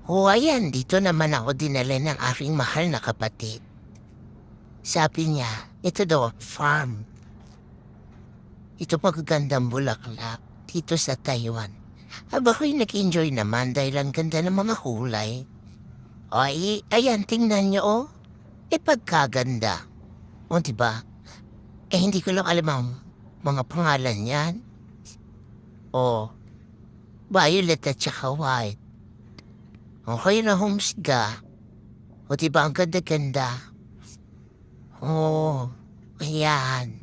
O ayan, dito naman ako dinala ng aking mahal na kapatid. Sabi niya, ito daw, farm. Ito magagandang bulaklak dito sa Taiwan. Aba ko'y nag-enjoy naman dahil ang ganda ng mga kulay. Ay, ayan, tingnan niyo, oh. Pagkaganda. O, diba? Hindi ko lang alam ang mga pangalan niyan. O, violet at saka white. Okay na humsga. O, diba ang ganda-ganda? Oh, ayan.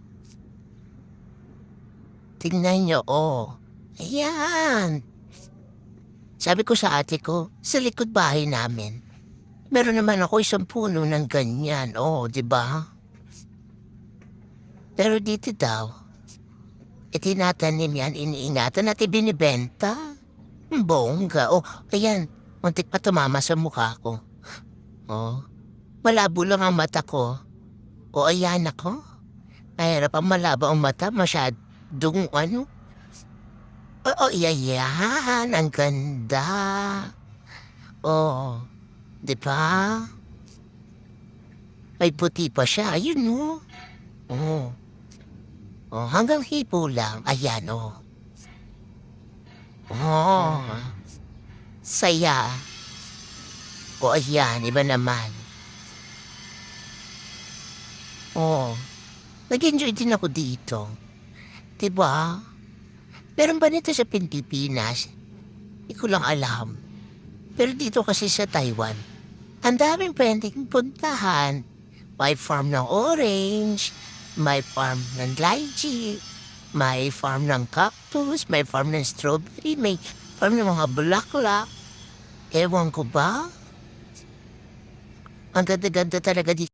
Tingnan niyo, oh. Ayan. Sabi ko sa ate ko, sa likod bahay namin, meron naman ako isang puno ng ganyan, oh, di ba? Pero dito daw, tinatanim yan, iniingatan at ibinibenta. Ang bongga, oh, ayan, muntik pa tumama sa mukha ko. Oh, malabo lang ang mata ko. O ayan ako, mahirap ang malabo ang mata, masyadong ano. Oo, iyayan, ang ganda. Oh, di ba? May puti pa siya, ayun oh. Oh, oh hanggang hipo lang, ayan oh. Oh, saya. O ayan, iba naman. Oh, nag-enjoy din ako dito. Diba? Meron ba nito sa Pilipinas? Hindi ko lang alam. Pero dito kasi sa Taiwan, ang daming pwedeng puntahan. May farm ng orange, may farm ng lychee, may farm ng cactus, may farm ng strawberry, may farm ng mga bulaklak. Ewan ko ba? Ang ganda-ganda talaga dito.